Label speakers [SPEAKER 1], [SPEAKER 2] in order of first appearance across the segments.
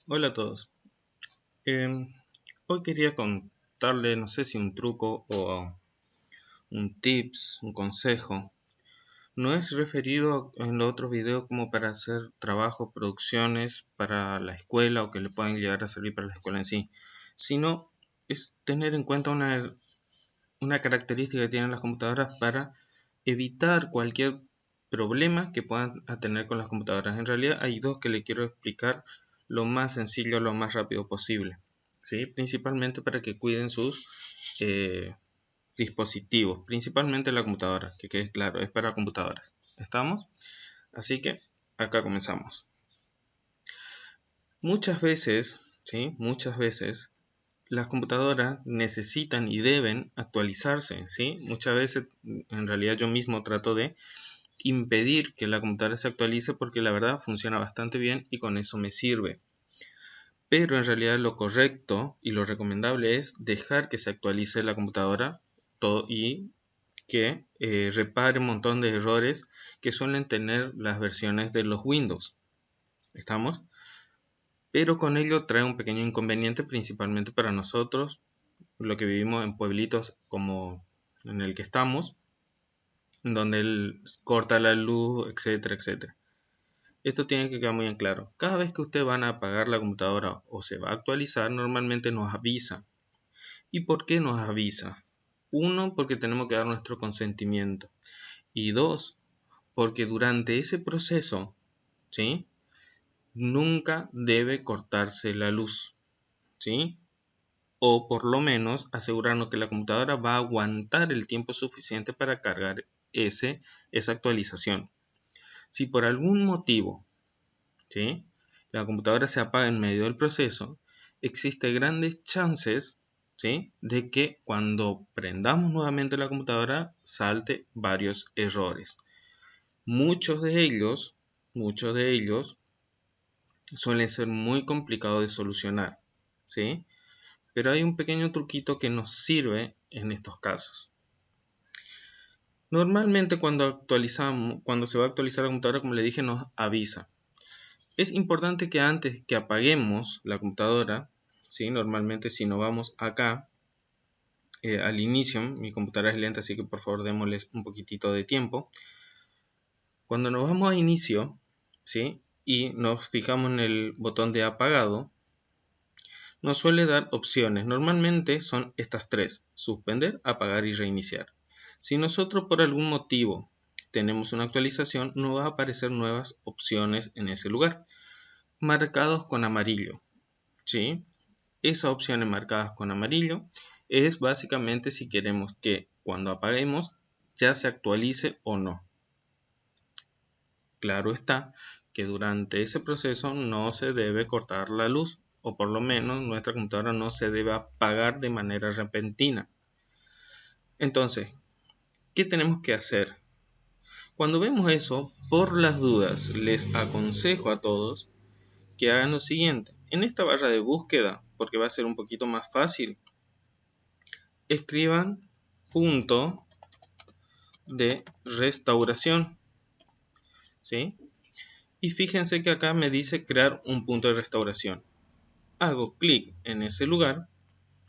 [SPEAKER 1] Hola a todos. Em, Hoy quería contarle, no sé si un truco o un tips, un consejo. No es referido en los otros videos como para hacer trabajos, producciones para la escuela o que le puedan llegar a servir para la escuela en sí, sino es tener en cuenta una característica que tienen las computadoras para evitar cualquier problema que puedan tener con las computadoras. En realidad hay dos que le quiero explicar lo más sencillo, lo más rápido posible, ¿sí? Principalmente para que cuiden sus eh, dispositivos, principalmente la computadora, que quede claro, es para computadoras. ¿Estamos? Así que acá comenzamos. Muchas veces, ¿sí? Muchas veces las computadoras necesitan y deben actualizarse, ¿sí? Muchas veces, en realidad yo mismo trato de impedir que la computadora se actualice porque la verdad funciona bastante bien y con eso me sirve. Pero en realidad lo correcto y lo recomendable es dejar que se actualice la computadora y que repare un montón de errores que suelen tener las versiones de los Windows. ¿Estamos? Pero con ello trae un pequeño inconveniente principalmente para nosotros, lo que vivimos en pueblitos como en el que estamos, donde él corta la luz, etcétera, etcétera. Esto tiene que quedar muy en claro. Cada vez que usted van a apagar la computadora o se va a actualizar, normalmente nos avisa. ¿Y por qué nos avisa? Uno, porque tenemos que dar nuestro consentimiento. Y dos, porque durante ese proceso, ¿sí? Nunca debe cortarse la luz, ¿sí? O por lo menos asegurarnos que la computadora va a aguantar el tiempo suficiente para cargar esa actualización. Si por algún motivo, ¿sí?, la computadora se apaga en medio del proceso, existen grandes chances, ¿sí?, de que cuando prendamos nuevamente la computadora salte varios errores. Muchos de ellos suelen ser muy complicados de solucionar, ¿sí? Pero hay un pequeño truquito que nos sirve en estos casos. Normalmente cuando se va a actualizar la computadora, como le dije, nos avisa. Es importante que antes que apaguemos la computadora, ¿sí? Normalmente si nos vamos acá al inicio, mi computadora es lenta, así que por favor démosles un poquitito de tiempo. Cuando nos vamos a inicio, ¿sí?, y nos fijamos en el botón de apagado, nos suele dar opciones. Normalmente son estas tres: suspender, apagar y reiniciar. Si nosotros por algún motivo tenemos una actualización, nos va a aparecer nuevas opciones en ese lugar, marcados con amarillo, ¿sí? Esas opciones marcadas con amarillo es básicamente si queremos que cuando apaguemos ya se actualice o no. Claro está que durante ese proceso no se debe cortar la luz, o por lo menos nuestra computadora no se debe apagar de manera repentina. Entonces, ¿qué tenemos que hacer? Cuando vemos eso, por las dudas, les aconsejo a todos que hagan lo siguiente. En esta barra de búsqueda, porque va a ser un poquito más fácil, escriban punto de restauración, ¿sí? Y fíjense que acá me dice crear un punto de restauración. Hago clic en ese lugar,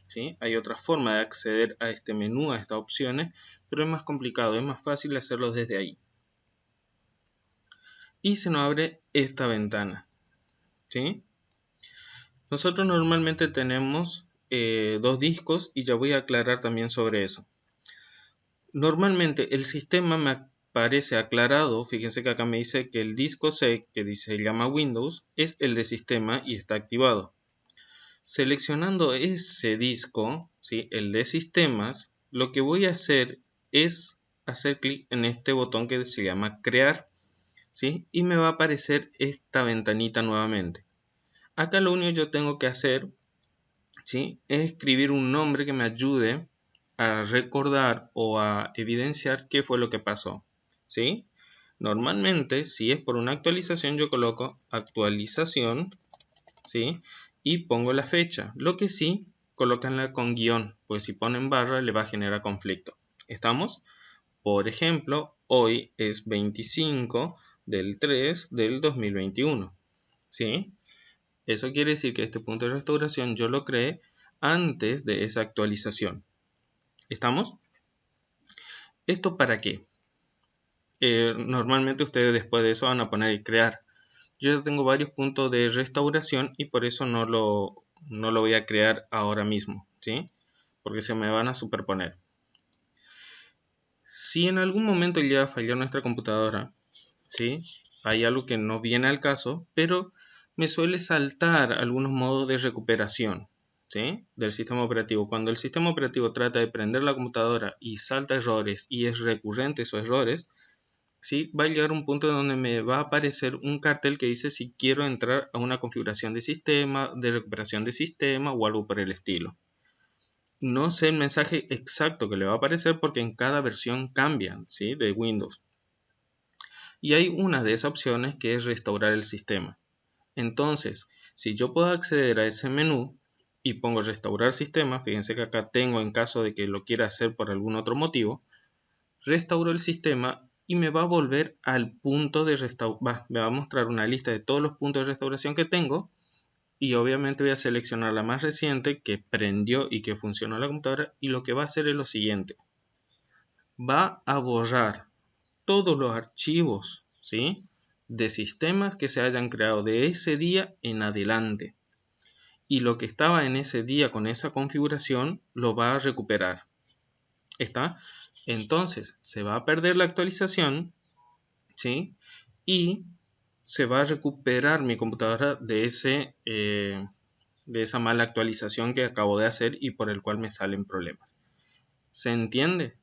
[SPEAKER 1] ¿sí? Hay otra forma de acceder a este menú, a estas opciones, pero es más complicado, es más fácil hacerlo desde ahí. Y se nos abre esta ventana, ¿sí? Nosotros normalmente tenemos dos discos y ya voy a aclarar también sobre eso. Normalmente el sistema me aparece aclarado. Fíjense que acá me dice que el disco C, que se llama Windows, es el de sistema y está activado. Seleccionando ese disco, ¿sí?, el de sistemas, lo que voy a hacer es hacer clic en este botón que se llama crear, ¿sí?, y me va a aparecer esta ventanita nuevamente. Acá lo único que yo tengo que hacer, ¿sí?, es escribir un nombre que me ayude a recordar o a evidenciar qué fue lo que pasó, ¿sí? Normalmente, si es por una actualización, yo coloco actualización, ¿sí?, y pongo la fecha. Lo que sí, colócanla con guión, pues si ponen barra le va a generar conflicto. ¿Estamos? Por ejemplo, hoy es 25 del 3 del 2021, ¿sí? Eso quiere decir que este punto de restauración yo lo creé antes de esa actualización. ¿Estamos? ¿Esto para qué? Normalmente ustedes después de eso van a poner y crear. Yo ya tengo varios puntos de restauración y por eso no lo voy a crear ahora mismo, ¿sí? Porque se me van a superponer. Si en algún momento llega a fallar nuestra computadora, ¿sí? Hay algo que no viene al caso, pero me suele saltar algunos modos de recuperación, ¿sí? Del sistema operativo. Cuando el sistema operativo trata de prender la computadora y salta errores y es recurrente esos errores, ¿sí? Va a llegar un punto donde me va a aparecer un cartel que dice si quiero entrar a una configuración de sistema, de recuperación de sistema o algo por el estilo. No sé el mensaje exacto que le va a aparecer porque en cada versión cambian, ¿sí? De Windows. Y hay una de esas opciones que es restaurar el sistema. Entonces, si yo puedo acceder a ese menú y pongo restaurar sistema, fíjense que acá tengo en caso de que lo quiera hacer por algún otro motivo, restauro el sistema y me va a volver al punto de restauración. Me va a mostrar una lista de todos los puntos de restauración que tengo y obviamente voy a seleccionar la más reciente que prendió y que funcionó la computadora y lo que va a hacer es lo siguiente. Va a borrar todos los archivos, ¿sí? De sistemas que se hayan creado de ese día en adelante. Y lo que estaba en ese día con esa configuración lo va a recuperar. ¿Está? Entonces se va a perder la actualización, ¿sí? Y se va a recuperar mi computadora de esa mala actualización que acabo de hacer y por el cual me salen problemas. ¿Se entiende?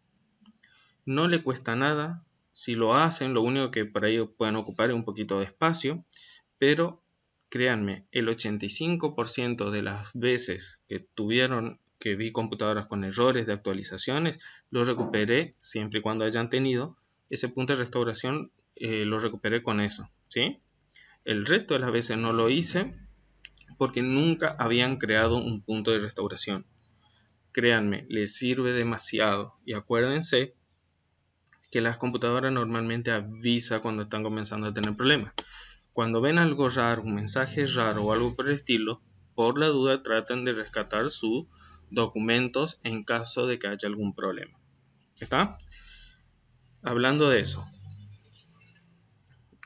[SPEAKER 1] No le cuesta nada. Si lo hacen, lo único que por ahí pueden ocupar es un poquito de espacio, pero créanme, el 85% de las veces que vi computadoras con errores de actualizaciones, lo recuperé siempre y cuando hayan tenido ese punto de restauración, lo recuperé con eso, ¿sí? El resto de las veces no lo hice porque nunca habían creado un punto de restauración. Créanme, les sirve demasiado y acuérdense que las computadoras normalmente avisa cuando están comenzando a tener problemas. Cuando ven algo raro, un mensaje raro o algo por el estilo, por la duda traten de rescatar sus documentos en caso de que haya algún problema. ¿Está? Hablando de eso,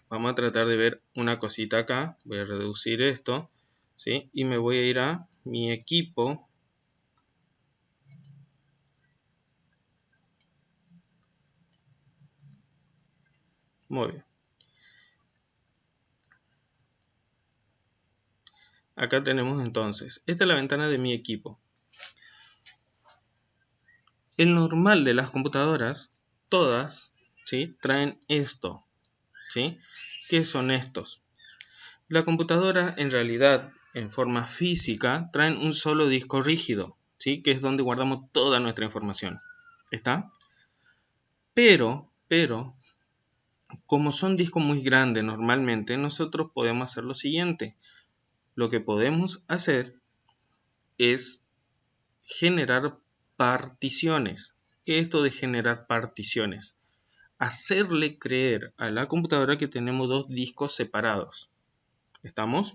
[SPEAKER 1] vamos a tratar de ver una cosita acá. Voy a reducir esto, ¿sí? Y me voy a ir a mi equipo. Muy bien. Acá tenemos entonces, esta es la ventana de mi equipo. El normal de las computadoras, todas, ¿sí? Traen esto, ¿sí? ¿Qué son estos? La computadora en realidad, en forma física, traen un solo disco rígido, ¿sí? Que es donde guardamos toda nuestra información. ¿Está? Pero, como son discos muy grandes normalmente, nosotros podemos hacer lo siguiente. Lo que podemos hacer es generar particiones. ¿Qué es esto de generar particiones? Hacerle creer a la computadora que tenemos dos discos separados. ¿Estamos?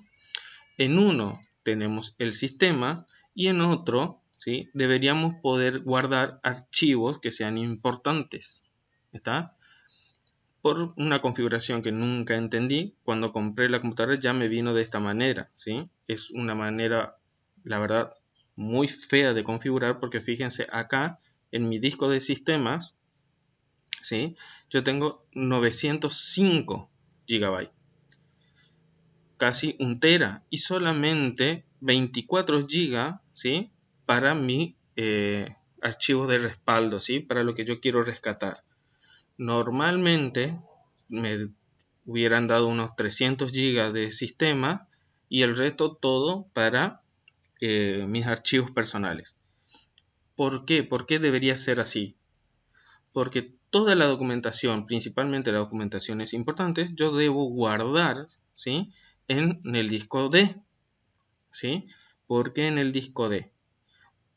[SPEAKER 1] En uno tenemos el sistema y en otro, ¿sí? Deberíamos poder guardar archivos que sean importantes. ¿Está? Por una configuración que nunca entendí, cuando compré la computadora ya me vino de esta manera, ¿sí? Es una manera, la verdad, muy fea de configurar porque fíjense acá en mi disco de sistemas, ¿sí? Yo tengo 905 GB, casi un tera y solamente 24 GB, ¿sí? Para mi archivos de respaldo, ¿sí? Para lo que yo quiero rescatar. Normalmente me hubieran dado unos 300 GB de sistema y el resto todo para mis archivos personales. ¿Por qué? ¿Por qué debería ser así? Porque toda la documentación, principalmente las documentaciones importantes, yo debo guardar, ¿sí? En el disco D, ¿sí? ¿Por qué en el disco D?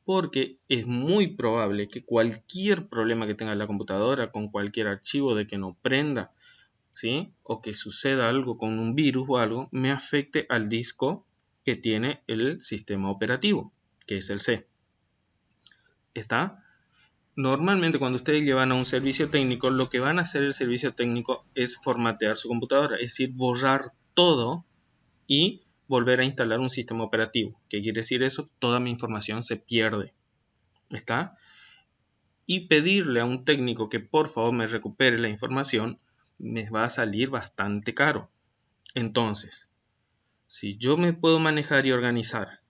[SPEAKER 1] Porque es muy probable que cualquier problema que tenga la computadora con cualquier archivo de que no prenda, ¿sí? O que suceda algo con un virus o algo, me afecte al disco que tiene el sistema operativo, que es el C. ¿Está? Normalmente cuando ustedes llevan a un servicio técnico, lo que van a hacer el servicio técnico es formatear su computadora, es decir, borrar todo y volver a instalar un sistema operativo. ¿Qué quiere decir eso? Toda mi información se pierde. ¿Está? Y pedirle a un técnico que por favor me recupere la información me va a salir bastante caro. Entonces, si yo me puedo manejar y organizar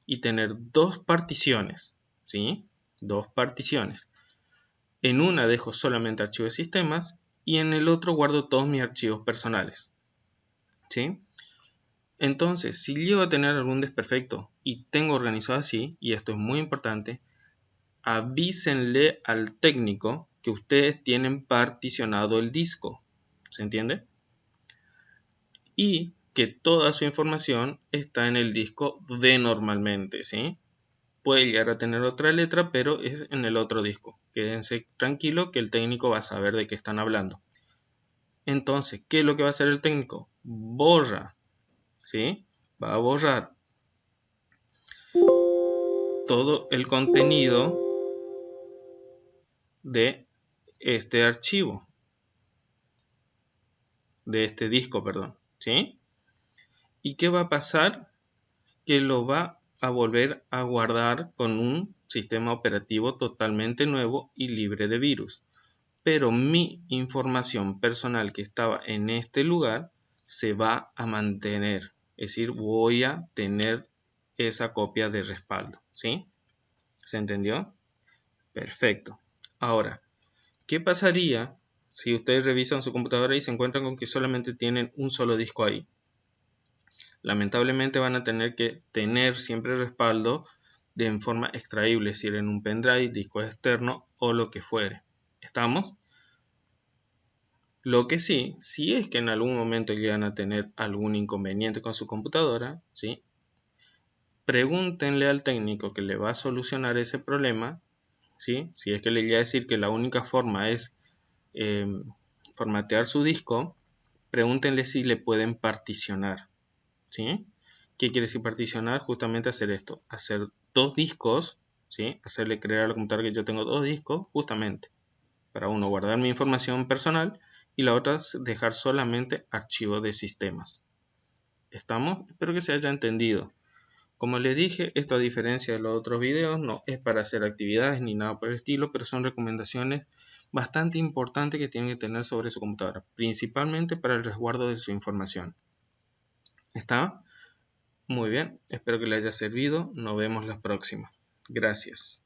[SPEAKER 1] y tener dos particiones, ¿sí? Dos particiones. En una dejo solamente archivos de sistemas y en el otro guardo todos mis archivos personales, ¿sí? Entonces, si llego a tener algún desperfecto y tengo organizado así, y esto es muy importante, avísenle al técnico que ustedes tienen particionado el disco, ¿se entiende? Y que toda su información está en el disco D normalmente, ¿sí? Puede llegar a tener otra letra, pero es en el otro disco. Quédense tranquilos que el técnico va a saber de qué están hablando. Entonces, ¿qué es lo que va a hacer el técnico? Borra, ¿sí? Va a borrar todo el contenido de este archivo, de este disco, perdón, ¿sí? ¿Y qué va a pasar? Que lo va a volver a guardar con un sistema operativo totalmente nuevo y libre de virus. Pero mi información personal que estaba en este lugar se va a mantener. Es decir, voy a tener esa copia de respaldo, ¿sí? ¿Se entendió? Perfecto. Ahora, ¿qué pasaría si ustedes revisan su computadora y se encuentran con que solamente tienen un solo disco ahí? Lamentablemente van a tener que tener siempre respaldo en forma extraíble, es decir, en un pendrive, disco externo o lo que fuere. ¿Estamos? Lo que sí, si es que en algún momento llegan a tener algún inconveniente con su computadora, ¿sí? Pregúntenle al técnico que le va a solucionar ese problema, ¿sí? Si es que le llega a decir que la única forma es formatear su disco, pregúntenle si le pueden particionar, ¿sí? ¿Qué quiere decir particionar? Justamente hacer esto, hacer dos discos, ¿sí? Hacerle creer a la computadora que yo tengo dos discos, justamente, para uno guardar mi información personal y la otra dejar solamente archivos de sistemas. ¿Estamos? Espero que se haya entendido. Como les dije, esto a diferencia de los otros videos no es para hacer actividades ni nada por el estilo, pero son recomendaciones bastante importantes que tienen que tener sobre su computadora, principalmente para el resguardo de su información. ¿Está? Muy bien, espero que les haya servido. Nos vemos la próxima. Gracias.